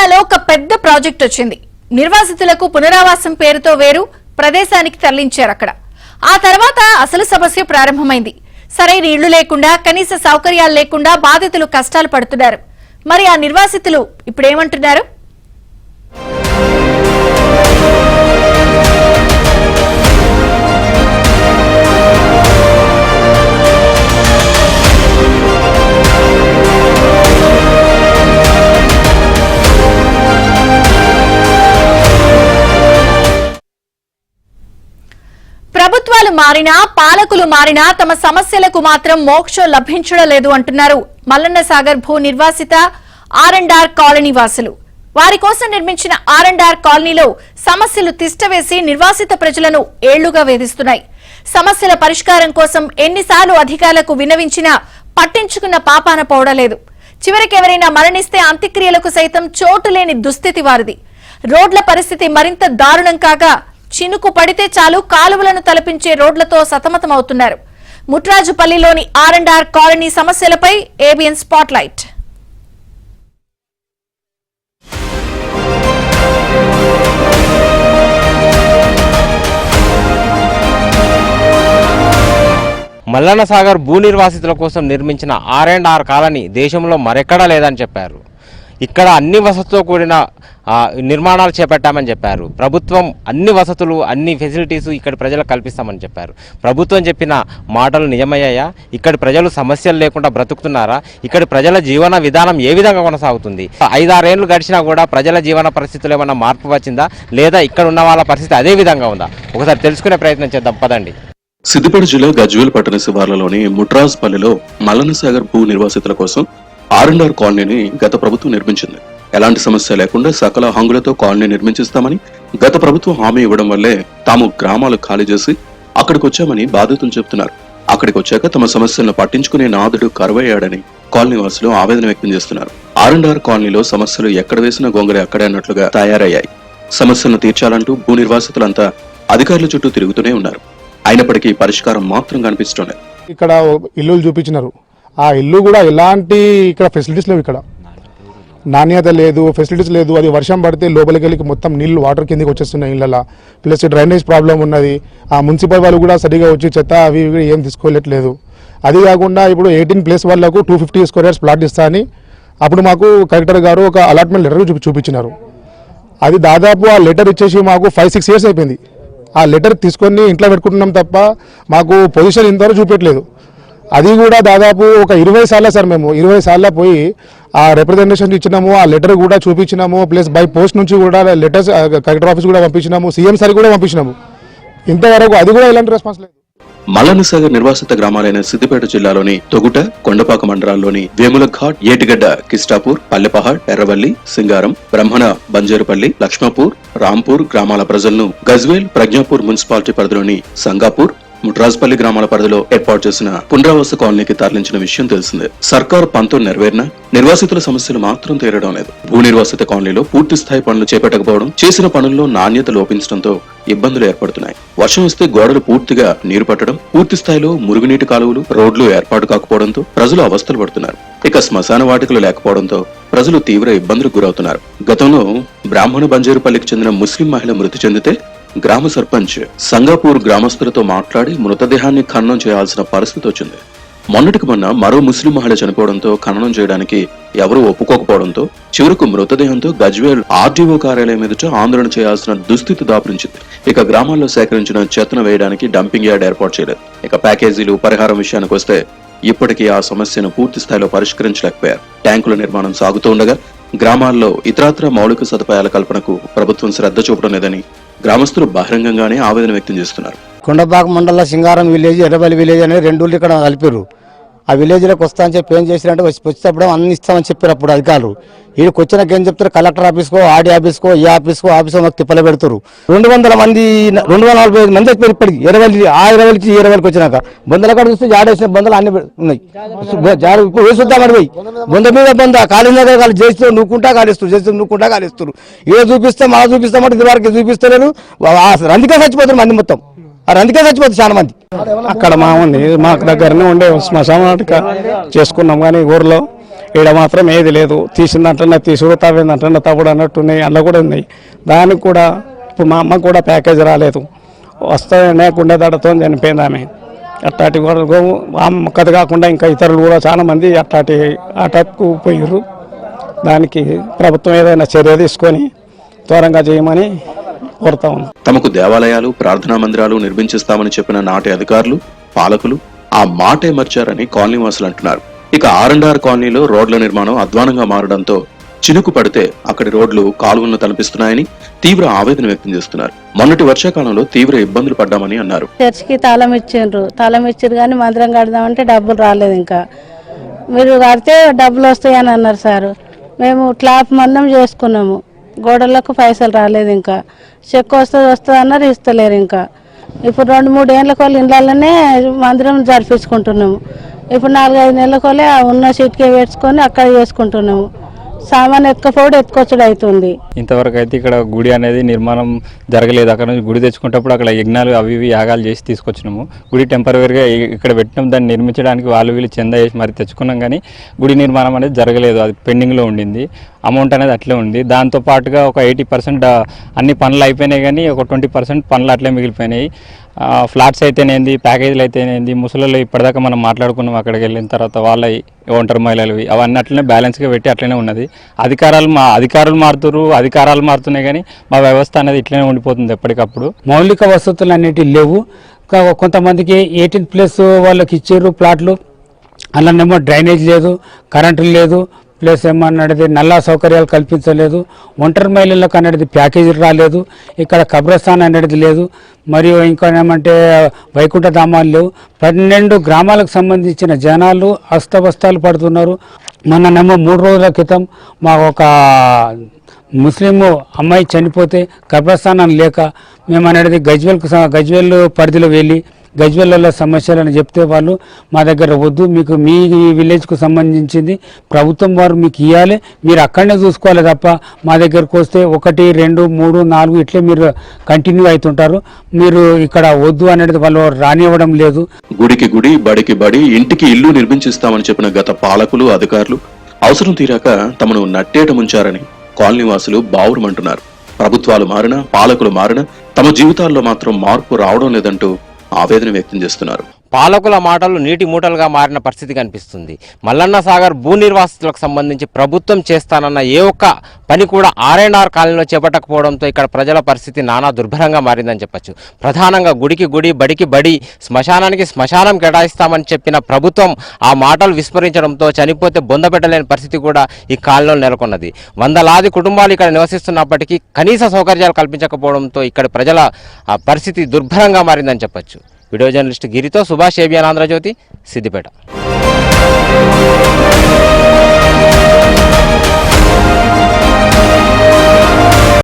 తెలంగాణలో ఒక పెద్ద ప్రాజెక్ట్ వచ్చింది. నిర్వాసితులకు పునరావాసం పేరుతో వేరు ప్రదేశానికి తరలించారు. అక్కడ ఆ తర్వాత అసలు సమస్య ప్రారంభమైంది. సరైన ఇళ్లు లేకుండా, కనీస సౌకర్యాలు లేకుండా బాధితులు కష్టాలు పడుతున్నారు. మరి ఆ నిర్వాసితులు ఇప్పుడేమంటున్నారు? ప్రభుత్వాలు మారినా, పాలకులు మారినా తమ సమస్యలకు మాత్రం మోక్షం లభించడం లేదు అంటున్నారు మల్లన్న సాగర్ భూ నిర్వాసిత R&R కాలనీ వాసులు. వారి కోసం నిర్మించిన R&R కాలనీలో సమస్యలు తిష్టవేసి నిర్వాసిత ప్రజలను ఏళ్లుగా వేధిస్తున్నాయి. సమస్యల పరిష్కారం కోసం ఎన్నిసార్లు అధికారులకు విన్నవించినా పట్టించుకున్న పాపాన పోవడలేదు. చివరికి ఎవరైనా మరణిస్తే అంత్యక్రియలకు సైతం చోటు లేని దుస్థితి వారిది. రోడ్ల పరిస్థితి మరింత దారుణం కాగా చినుకు పడితే చాలు కాలువలను తలపించే రోడ్లతో సతమతమవుతున్నారు. ముట్రాజుపల్లిలోని R&R కాలనీ సమస్యలపై ABN స్పాట్లైట్. మల్లన్న సాగర్ భూ నిర్వాసితుల కోసం నిర్మించిన R&R కాలనీ దేశంలో మరెక్కడా లేదని చెప్పారు. ఇక్కడ అన్ని వసతులతో కూడిన నిర్మాణాలు చేపట్టామని చెప్పారు. ప్రభుత్వం అన్ని వసతులు, అన్ని ఫెసిలిటీస్ ఇక్కడ ప్రజలకు కల్పిస్తామని చెప్పారు. ప్రభుత్వం చెప్పిన మాటలు నిజమయ్యాయా? ఇక్కడ ప్రజలు సమస్యలు లేకుండా బ్రతుకుతున్నారా? ఇక్కడ ప్రజల జీవన విధానం ఏ విధంగా కొనసాగుతుంది? 5-6 ఏళ్లు గడిచినా కూడా ప్రజల జీవన పరిస్థితులు ఏమైనా మార్పు వచ్చిందా, లేదా ఇక్కడ ఉన్న వాళ్ళ పరిస్థితి అదే విధంగా ఉందా? ఒకసారి తెలుసుకునే ప్రయత్నం చేద్దాం, పదండి. సిద్దిపేట జిల్లా గజ్వేల్ పట్టణ శివార్లలోని ముట్రాజ్పల్లిలో మల్లన్న సాగర్ భూ నిర్వాసితుల కోసం R&R కాలనీని గత ప్రభుత్వం నిర్మించింది. ఎలాంటి సమస్య లేకుండా సకల హంగులతో కాలనీ నిర్మించిస్తామని గత ప్రభుత్వం హామీ ఇవ్వడం వల్లే తాము గ్రామాలు ఖాళీ చేసి అక్కడికి వచ్చామని బాధితులు చెబుతున్నారు. అక్కడికి వచ్చాక తమ సమస్యలను పట్టించుకునే నాదుడు కరువయ్యాడని కాలనీ వాసులు ఆవేదన వ్యక్తం చేస్తున్నారు. R&R కాలనీలో సమస్యలు ఎక్కడ వేసిన గొంగళి అక్కడే అన్నట్లుగా తయారయ్యాయి. సమస్యలను తీర్చాలంటూ భూ నిర్వాసితులంతా అధికారుల చుట్టూ తిరుగుతూనే ఉన్నారు. అయినప్పటికీ పరిష్కారం మాత్రం కనిపిస్తోంది. ఇక్కడ ఇల్లులు చూపించినారు. ఆ ఇల్లు కూడా ఎలాంటి ఇక్కడ ఫెసిలిటీస్ లేవు. ఇక్కడ నాణ్యత లేదు, ఫెసిలిటీస్ లేదు. అది వర్షం పడితే లోపలికి వెళ్ళి మొత్తం నీళ్లు వాటర్ కిందకి వచ్చేస్తున్నాయి ఇళ్ళ. ప్లస్ డ్రైనేజ్ ప్రాబ్లం ఉన్నది. ఆ మున్సిపల్ వాళ్ళు కూడా సరిగా వచ్చి చెత్త అవి ఇవి ఏం తీసుకోలేట్లేదు. అది కాకుండా ఇప్పుడు 18 ప్లేస్ వాళ్ళకు 250 స్క్వేర్ యార్డ్స్ ప్లాట్ ఇస్తా అని అప్పుడు మాకు కలెక్టర్ గారు ఒక అలాట్మెంట్ లెటర్ చూపించినారు. అది దాదాపు ఆ లెటర్ ఇచ్చేసి మాకు 5-6 ఇయర్స్ అయిపోయింది. ఆ లెటర్ తీసుకొని ఇంట్లో పెట్టుకుంటున్నాం తప్ప మాకు పొజిషన్ ఇంతవరకు చూపెట్టలేదు. అది కూడా దాదాపు ఒక 20 సార్లు సార్ మేము 20 సార్లు పోయి ఆ రిప్రజెంటేషన్ ఇచ్చినాము. ఆ లెటర్ కూడా చూపించినాము. ప్లస్ బై పోస్ట్ నుంచి కూడా లెటర్స్ కలెక్టర్ ఆఫీస్ కూడా పంపించినాము. సీఎం సార్ కూడా పంపించినాము. ఇంతవరకు అది కూడా ఎలాంటి రెస్పాన్స్ లేదు. మల్లన్న సాగర్ నిర్వాసిత గ్రామాలైన సిద్దిపేట జిల్లాలోని తొగుట, కొండపాక మండలాల్లోని వేముల ఘాట్, ఏటిగడ్డ, కిస్టాపూర్, పల్లెపహాడ్, ఎర్రవల్లి, సింగారం, బ్రహ్మణ, బంజేరుపల్లి, లక్ష్మపూర్, రాంపూర్ గ్రామాల ప్రజలను గజ్వేల్, ప్రజ్ఞాపూర్ మున్సిపాలిటీ పరిధిలోని సంగాపూర్, ముట్రాజ్పల్లి గ్రామాల పరిధిలో ఏర్పాటు చేసిన పునరావాస కాలనీకి తరలించిన విషయం తెలిసిందే. సర్కారు పంతం నెరవేరినా నిర్వాసితుల సమస్యలు మాత్రం తీరడం లేదు. భూ నిర్వాసిత కాలనీలో పూర్తి స్థాయి పనులు చేపట్టకపోవడం, చేసిన పనుల్లో నాణ్యత లోపించడంతో ఇబ్బందులు ఏర్పడుతున్నాయి. వర్షం వస్తే గోడలు పూర్తిగా నీరు పట్టడం, పూర్తి స్థాయిలో మురుగునీటి కాలువలు, రోడ్లు ఏర్పాటు కాకపోవడంతో ప్రజలు అవస్థలు పడుతున్నారు. ఇక శ్మశాన వాటికలు లేకపోవడంతో ప్రజలు తీవ్ర ఇబ్బందులకు గురవుతున్నారు. గతంలో బ్రాహ్మణ బంజేరుపల్లికి చెందిన ముస్లిం మహిళ మృతి చెందితే గ్రామ సర్పంచ్ సంగాపూర్ గ్రామస్తులతో మాట్లాడి మృతదేహాన్ని ఖననం చేయాల్సిన పరిస్థితి వచ్చింది. మొన్నటికి మొన్న మరో ముస్లిం మహిళ చనిపోవడంతో ఖననం చేయడానికి ఎవరూ ఒప్పుకోకపోవడంతో చివరకు మృతదేహంతో గజ్వేల్ RDO కార్యాలయం ఎదుట ఆందోళన చేయాల్సిన దుస్థితి దాపురించింది. ఇక గ్రామాల్లో సేకరించిన చెత్తను వేయడానికి డంపింగ్ యార్డ్ ఏర్పాటు చేయలేదు. ఇక ప్యాకేజీలు, పరిహారం విషయానికి వస్తే ఇప్పటికీ ఆ సమస్యను పూర్తి స్థాయిలో పరిష్కరించలేకపోయారు. ట్యాంకుల నిర్మాణం సాగుతూ ఉండగా గ్రామాల్లో ఇతరత్ర మౌలిక సదుపాయాల కల్పనకు ప్రభుత్వం శ్రద్ధ చూపడం లేదని గ్రామస్తులు బహిరంగంగానే ఆవేదన వ్యక్తం చేస్తున్నారు. కొండపాక మండల సింగారం విలేజ్, ఎర్రబల్లి విలేజ్ అనేది 2 ఊళ్ళు ఇక్కడ కలిపారు. ఆ విలేజ్లోకి వస్తా అని చెప్పి ఏం చేశారంటే వచ్చేటప్పుడు అన్ని ఇస్తామని చెప్పారు అప్పుడు అధికారులు. వీళ్ళకి వచ్చినాక ఏం చెప్తారు, కలెక్టర్ ఆఫీస్కో, RD ఆఫీస్కో, ఏ ఆఫీస్కో మాకు తిప్పలు పెడతారు. 240 మంది 245 మంది వచ్చారు ఇప్పటికి. ఎర్రవల్లికి వచ్చినాక బొందల కాడ చూస్తే జాడేసిన బొందలు అన్ని ఉన్నాయి. ఇప్పుడు వేసుద్దామని పోయి బొంద మీద బొంద కాలిన దగ్గర కాలు చేస్తూ నూకుంటా కాలిస్తారు. ఏ చూపిస్తాం అలా చూపిస్తామంటే ఇది వరకు చూపిస్తలేరు. అందుకే చచ్చిపోతారు మంది మొత్తం. అందుకే చచ్చిపోతుంది చాలా మంది. అక్కడ మాకు దగ్గరనే ఉండే శ్మశాన వాటిక చేసుకున్నాం. కానీ ఊర్లో ఈడ మాత్రం ఏది లేదు, తీసిందంటున్నా తీసుడు, తవ్విందంటున్నా తవ్వుడు అన్నట్టు ఉన్నాయి, అందులో కూడా ఉన్నాయి. దానికి కూడా ఇప్పుడు మా అమ్మకు కూడా ప్యాకేజ్ రాలేదు, వస్తాయనే గుండె దడతో చనిపోయింది ఆమె. అట్టాటి వరకు కథ కాకుండా ఇంకా ఇతరులు కూడా చాలా మంది అట్టాటి ఆటకు పోయారు. దానికి ప్రభుత్వం ఏదైనా చర్య తీసుకొని త్వరగా చేయమని కోరుతా ఉన్నాం. తమకు దేవాలయాలు, ప్రార్థనా మందిరాలు నిర్మించిస్తామని చెప్పిన నాటి అధికారులు, పాలకులు ఆ మాటే మర్చారని కాలనీవాసులు అంటున్నారు. ఇక R&R కాలనీలో రోడ్ల నిర్మాణం అధ్వానంగా మారడంతో చినుకు పడితే అక్కడి రోడ్లు కాలువలను తలపిస్తున్నాయని తీవ్ర ఆవేదన వ్యక్తం చేస్తున్నారు. మొన్నటి వర్షాకాలంలో తీవ్ర ఇబ్బందులు పడ్డామని అన్నారు. చర్చికి తాళం ఇచ్చారు కానీ మందిరం కడదామంటే డబ్బులు రాలేదు. ఇంకా మీరు కడితే డబ్బులు వస్తాయని అన్నారు సార్. మేము క్లాప్ మందం చేసుకున్నాము, గోడలకు పైసలు రాలేదు. ఇంకా చెక్ వస్తుంది అన్నారు, ఇస్తలేరు. ఇంకా ఇప్పుడు 2-3 ఏళ్ళ కోళ్ళు ఇళ్ళనే మందిరం జరిపించుకుంటున్నాము. ఇప్పుడు 4-5 నెలల కోళ్ళే ఉన్న సీట్కే పెట్టుకొని అక్కడ చేసుకుంటున్నాము. సామాన్ ఎత్తుకొచ్చుడు అవుతుంది. ఇంతవరకు అయితే ఇక్కడ గుడి అనేది నిర్మాణం జరగలేదు. అక్కడ నుంచి గుడి తెచ్చుకునేటప్పుడు అక్కడ యజ్ఞాలు అవి ఇవి యాగాలు చేసి తీసుకొచ్చినాము. గుడి టెంపరీగా ఇక్కడ పెట్టినాం. దాన్ని నిర్మించడానికి వాళ్ళు వీళ్ళు చందా చేసి మరి తెచ్చుకున్నాం, కానీ గుడి నిర్మాణం అనేది జరగలేదు. అది పెండింగ్లో ఉండింది. అమౌంట్ అనేది అట్లే ఉంది. దాంతోపాటుగా ఒక 80% అన్ని పనులు అయిపోయినాయి, కానీ ఒక 20% పనులు అట్లే మిగిలిపోయినాయి. ఫ్లాట్స్ అయితేనేంది, ప్యాకేజీలు అయితేనేంది, ముసలిలో ఇప్పటిదాకా మనం మాట్లాడుకున్నాం. అక్కడికి వెళ్ళిన తర్వాత వాళ్ళ ఒంటరి మహిళలు అవన్నీ అట్లనే బ్యాలెన్స్గా పెట్టి అట్లనే ఉన్నది. అధికారులు మారుతున్నాయి, కానీ మా వ్యవస్థ అనేది ఇట్లనే ఉండిపోతుంది ఎప్పటికప్పుడు. మౌలిక వసతులు అనేటివి లేవు. కొంతమందికి 18+ వాళ్ళకి ఇచ్చారు ప్లాట్లు, అలానేమో డ్రైనేజ్ లేదు, కరెంటు లేదు, ప్లస్ ఏమన్నది నల్లా సౌకర్యాలు కల్పించలేదు. ఒంటరి మహిళలకు అనేది ప్యాకేజీ రాలేదు. ఇక్కడ కబ్రస్థాన్ అనేది లేదు. మరియు ఇంకా ఏమంటే వైకుంఠ ధామాలు లేవు. 12 గ్రామాలకు సంబంధించిన జనాలు అస్తవ్యస్తాలు పడుతున్నారు. మొన్ననేమో 3 రోజుల క్రితం మా ఒక ముస్లిం అమ్మాయి చనిపోతే కబ్రస్థానం లేక మేము అనేది గజ్వేల్ పరిధిలో వెళ్ళి గజ్వేల్లో సమస్యలను చెప్తే వాళ్ళు మా దగ్గర వద్దు, మీకు మీ విలేజ్కు సంబంధించింది ప్రభుత్వం వారు మీకు ఇవ్వాలి, మీరు అక్కడనే చూసుకోవాలి తప్ప మా దగ్గరకు వస్తే 1, 2, 3, 4 ఇట్లే మీరు కంటిన్యూ అవుతుంటారు, మీరు ఇక్కడ వద్దు అనేది వాళ్ళు రానివ్వడం లేదు. గుడికి గుడి, బడికి బడి, ఇంటికి ఇల్లు నిర్మించిస్తామని చెప్పిన గత పాలకులు, అధికారులు అవసరం తీరాక తమను నట్టేట ముంచారని కాలనీవాసులు బావురుమంటున్నారు. ప్రభుత్వాలు మారినా, పాలకులు మారినా తమ జీవితాల్లో మాత్రం మార్పు రావడం లేదంటూ ఆవేదన వ్యక్తం చేస్తున్నారు. పాలకుల మాటలు నీటి మూటలుగా మారిన పరిస్థితి కనిపిస్తుంది. మల్లన్న సాగర్ భూ నిర్వాసితులకు సంబంధించి ప్రభుత్వం చేస్తానన్న ఏ ఒక్క పని కూడా R&R కాలనీలో చేపట్టకపోవడంతో ఇక్కడ ప్రజల పరిస్థితి నానా దుర్భరంగా మారిందని చెప్పొచ్చు. ప్రధానంగా గుడికి గుడి, బడికి బడి, శ్మశానానికి శ్మశానం కేటాయిస్తామని చెప్పిన ప్రభుత్వం ఆ మాటలు విస్మరించడంతో చనిపోతే బొందపెట్టలేని పరిస్థితి కూడా ఈ కాలనీలో నెలకొన్నది. వందలాది కుటుంబాలు ఇక్కడ నివసిస్తున్నప్పటికీ కనీస సౌకర్యాలు కల్పించకపోవడంతో ఇక్కడ ప్రజల పరిస్థితి దుర్భరంగా మారిందని చెప్పొచ్చు. వీడియో జర్నలిస్ట్ గిరితో సుభాష్ ఏబియన్, ఆంధ్రజ్యోతి, సిద్దిపేట.